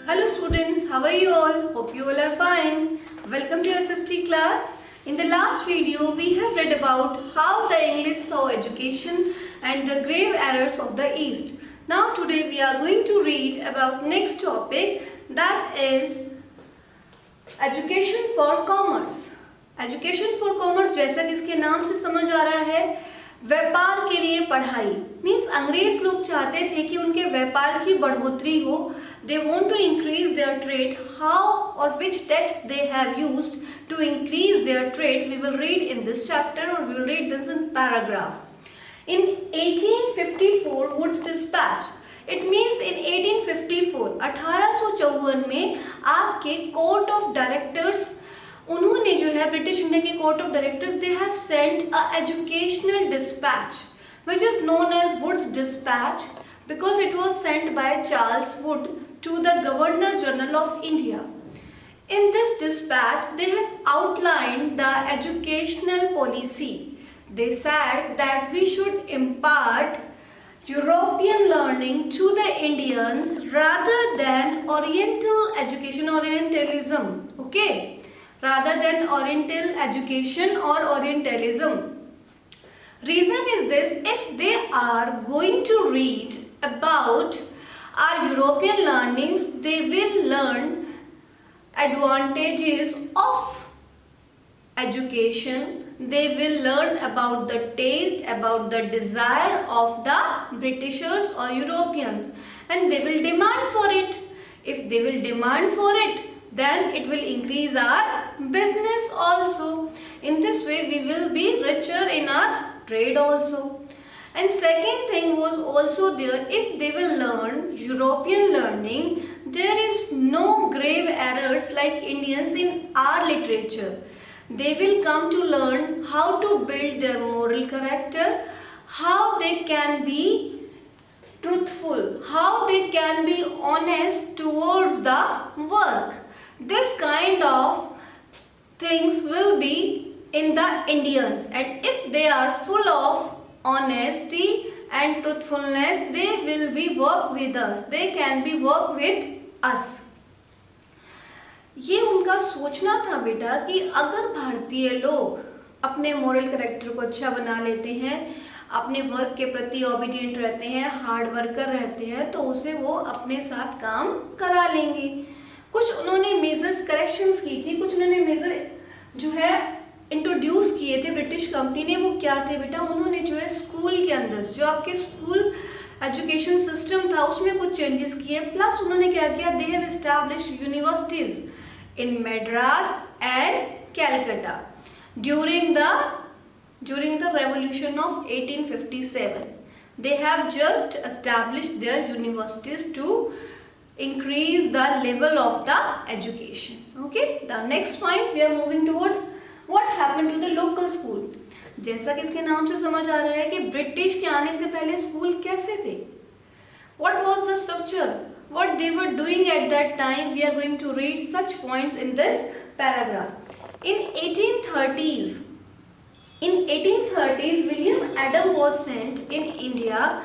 Hello students, how are you all? Hope you all are fine. Welcome to your SST class. In the last video, we have read about how the English saw education and the grave errors of the East. Now today we are going to read about next topic, that is education for commerce. Education for commerce जैसा कि इसके नाम से समझ आ रहा है, व्यापार के लिए पढ़ाई। मीन्स अंग्रेज लोग चाहते थे कि उनके व्यापार की बढ़ोतरी हो। They want to increase their trade. How और which text they have used to increase their trade we will read in this chapter और we will read this in paragraph. In 1854 Wood's despatch, it means in 1854 1854 में आपके court of directors, उन्होंने जो है British India के court of directors, they have sent a educational dispatch which is known as Wood's Dispatch because it was sent by Charles Wood to the Governor General of India. In this dispatch, they have outlined the educational policy. They said that we should impart European learning to the Indians rather than Oriental education, Orientalism. Okay? Rather than Oriental education or Orientalism. Reason is this: if they are going to read about our European learnings, they will learn advantages of education. They will learn about the taste, about the desire of the Britishers or Europeans, and they will demand for it. If they will demand for it, then it will increase our business also. In this way we will be richer in our trade also. And second thing was also there, if they will learn European learning, there is no grave errors like Indians in our literature. They will come to learn how to build their moral character, how they can be truthful, how they can be honest towards the work. This kind of things will be in the Indians, and if they are full of honesty and truthfulness, they will be work with us. They can be work with us. ये उनका सोचना था बेटा कि अगर भारतीय लोग अपने मोरल कैरेक्टर को अच्छा बना लेते हैं, अपने वर्क के प्रति ओबीडियंट रहते हैं, हार्ड वर्कर रहते हैं, तो उसे वो अपने साथ काम करा लेंगे। कुछ उन्होंने मेजर्स करेक्शंस की थी, कुछ उन्होंने मेजर जो है इंट्रोड्यूस किए थे ब्रिटिश कंपनी ने। वो क्या थे बेटा? उन्होंने जो है स्कूल के अंदर जो आपके स्कूल एजुकेशन सिस्टम था उसमें कुछ चेंजेस किए, प्लस उन्होंने क्या किया, they have established universities in Madras and Calcutta during the revolution of 1857. They have just established their universities to increase the level of the education. Okay, the next point we are moving towards what happened to the local school. जैसा कि इसके नाम से समझ आ रहा है कि British के आने से पहले स्कूल कैसे थे, what was the structure, what they were doing at that time. We are going to read such points in this paragraph. In 1830s William Adam was sent in India.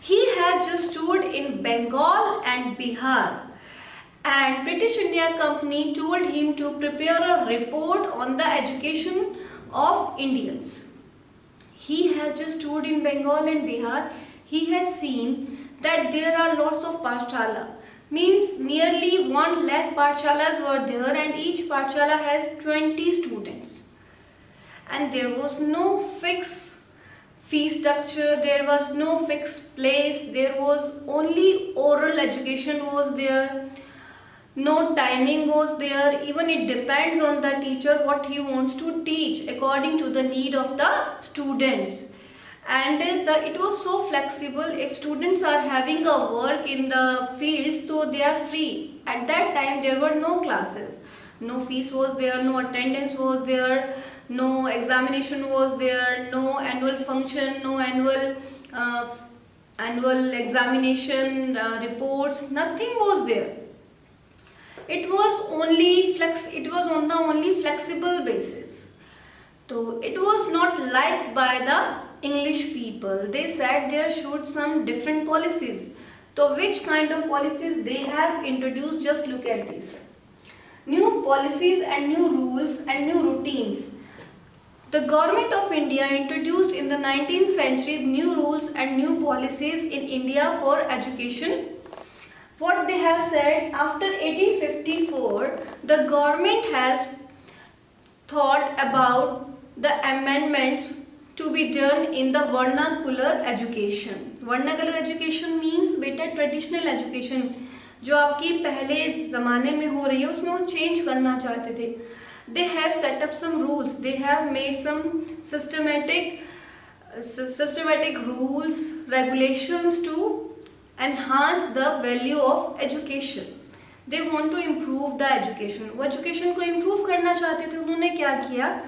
He had just toured in Bengal and Bihar, and British India Company told him to prepare a report on the education of Indians. He has just toured in Bengal and Bihar. He has seen that there are lots of Pathshala. Means nearly 1 lakh Pathshalas were there, and each Pathshala has 20 students. And there was no fixed fee structure, there was no fixed place, there was only oral education was there, no timing was there. Even it depends on the teacher what he wants to teach according to the need of the students. And it was so flexible. If students are having a work in the fields, so they are free. At that time there were no classes, no fees was there, no attendance was there, no examination was there, no annual function, no annual examination reports, nothing was there. It was on the only flexible basis. So it was not liked by the English people. They said there should some different policies. So which kind of policies they have introduced? Just look at this. New policies and new rules and new routines. The government of India introduced in the 19th century new rules and new policies in India for education. What they have said, after 1854, the government has thought about the amendments to be done in the vernacular education. Vernacular education means बेटा traditional education जो आपकी पहले ज़माने में हो रही है उसमें वो चेंज करना चाहते थे. They have set up some rules. They have made some systematic rules, regulations to enhance the value of education. They want to improve the education. वो education को improve करना चाहते थे. उन्होंने क्या किया?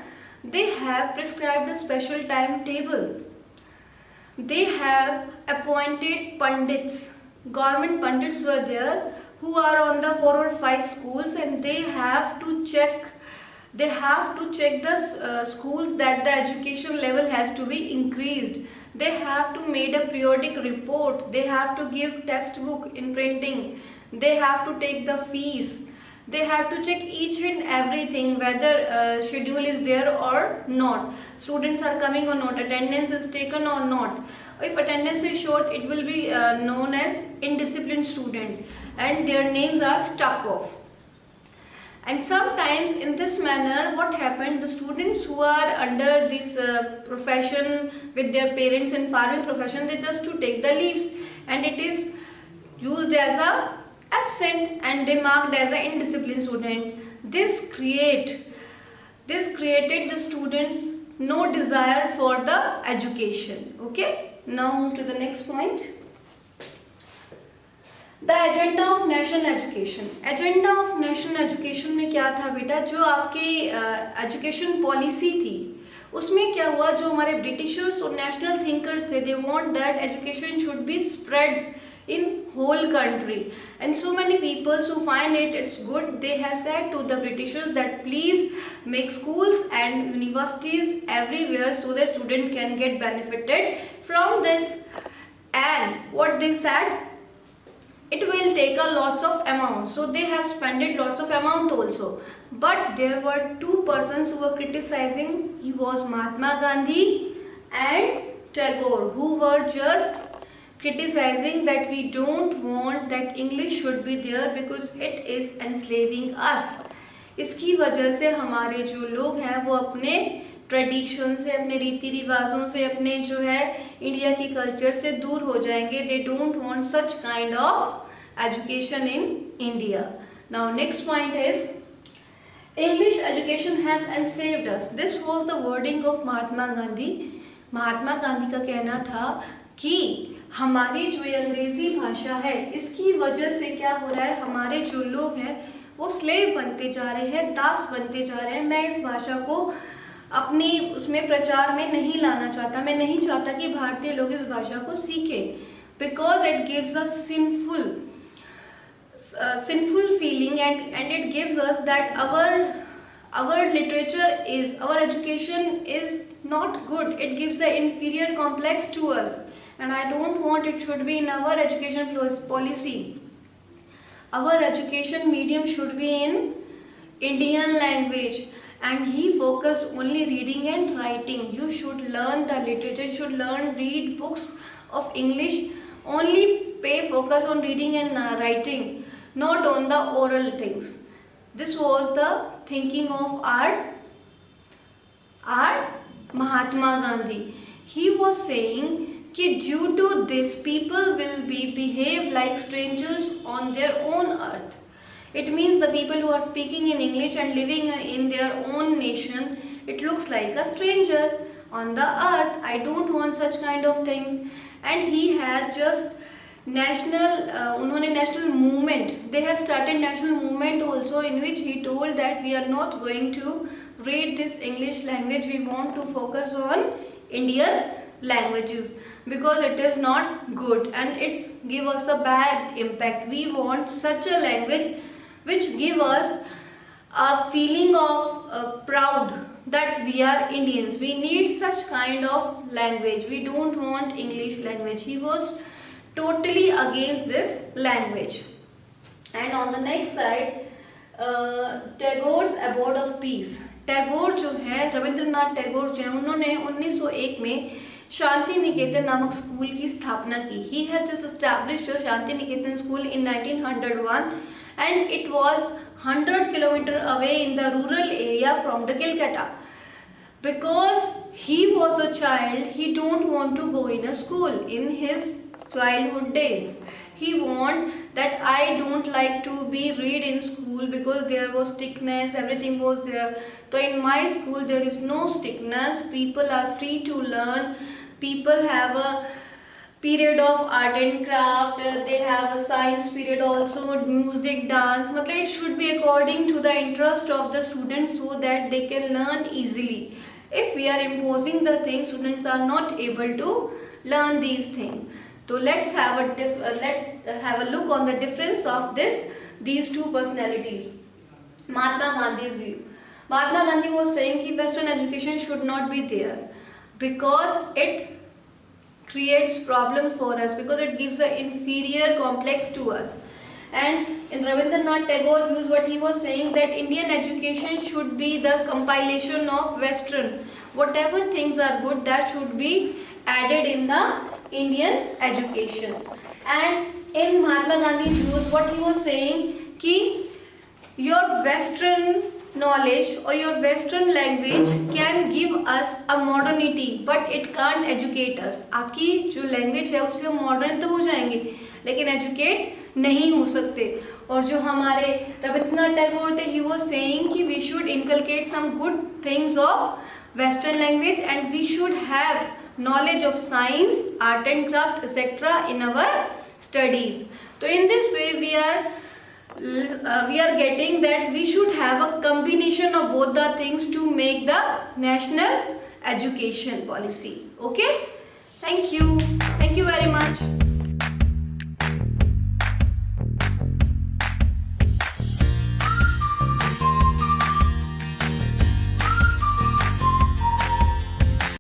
They have prescribed a special timetable. They have appointed pandits. Government pandits were there who are on the 4 or 5 schools, and they have to check the schools that the education level has to be increased. They have to make a periodic report. They have to give textbook in printing. They have to take the fees. They have to check each and everything, whether schedule is there or not, students are coming or not, attendance is taken or not. If attendance is short, it will be known as indisciplined student, and their names are struck off. And sometimes in this manner, what happened, the students who are under this profession with their parents in farming profession, they just to take the leaves, and it is used as a absent, and they marked as an indisciplined student. This created the students no desire for the education. Okay, now move to the next point. The agenda of national education. Agenda of national education में क्या था बेटा? जो आपकी education policy थी उसमें क्या हुआ, जो हमारे ब्रिटिशर्स और नेशनल थिंकर्स थे, they want that education should be spread in whole country, and so many people who find it's good, they have said to the Britishers that please make schools and universities everywhere so that student can get benefited from this. And what they said, it will take a lots of amount, so they have spent lots of amount also. But there were two persons who were criticizing. He was Mahatma Gandhi and Tagore, who were just criticizing that we don't want that English should be there because it is enslaving us. इसकी वजह से हमारे जो लोग हैं वो अपने tradition से, अपने रीति रिवाजों से, अपने जो है इंडिया की कल्चर से दूर हो जाएंगे. They don't want such kind of education in India. Now next point is English education has enslaved us. This was the wording of Mahatma Gandhi. Mahatma Gandhi का कहना था कि हमारी जो ये अंग्रेजी भाषा है इसकी वजह से क्या हो रहा है, हमारे जो लोग हैं वो स्लेव बनते जा रहे हैं, दास बनते जा रहे हैं. मैं इस भाषा को अपनी उसमें प्रचार में नहीं लाना चाहता. मैं नहीं चाहता कि भारतीय लोग इस भाषा को सीखें, because it gives a sinful feeling, and it gives us that our literature is, our education is not good. It gives an inferior complex to us, and I don't want it should be in our education policy. Our education medium should be in Indian language, and he focused only reading and writing. You should learn the literature, you should learn, read books of English, only pay focus on reading and writing, not on the oral things. This was the thinking of our Mahatma Gandhi. He was saying कि due to this people will behave like strangers on their own earth. It means the people who are speaking in English and living in their own nation, it looks like a stranger on the earth. I don't want such kind of things. And he has just उन्होंने national movement, they have started national movement also, in which he told that we are not going to read this English language, we want to focus on Indian languages because it is not good and it's give us a bad impact. We want such a language which give us a feeling of proud that we are Indians. We need such kind of language. We don't want English language. He was totally against this language. And on the next side, Tagore's Abode of Peace. Tagore जो है, रविंद्रनाथ टैगोर जो है, उन्होंने 1901 में शांति निकेतन नामक school की स्थापना की. He has just established a Shanti Niketan school in 1901 and it was 100 kilometers away in the rural area from the Calcutta. Because he was a child, he don't want to go in a school in his childhood days. He want that I don't like to be read in school because there was strictness, everything was there. So in my school there is no strictness, people are free to learn, people have a period of art and craft, they have a science period also, music, dance. मतलब it should be according to the interest of the students so that they can learn easily. If we are imposing the things, students are not able to learn these things. So let's have a look on the difference of these two personalities. Mahatma Gandhi's view. Mahatma Gandhi was saying that Western education should not be there because it creates problems for us, because it gives an inferior complex to us. And in Rabindranath Tagore views, what he was saying that Indian education should be the compilation of Western. Whatever things are good, that should be added in the Indian education. And in Mahatma Gandhi's views, what he was saying कि your Western knowledge or your Western language can give us a modernity, but it can't educate us. आपकी जो language है उससे हम modern तो हो जाएंगे, लेकिन educate नहीं हो सकते. और जो हमारे रविंद्रनाथ टैगोर थे, he was saying कि we should inculcate some good things of Western language and we should have knowledge of science, art and craft, etc. in our studies. So in this way we are getting that we should have a combination of both the things to make the national education policy. Okay, thank you very much.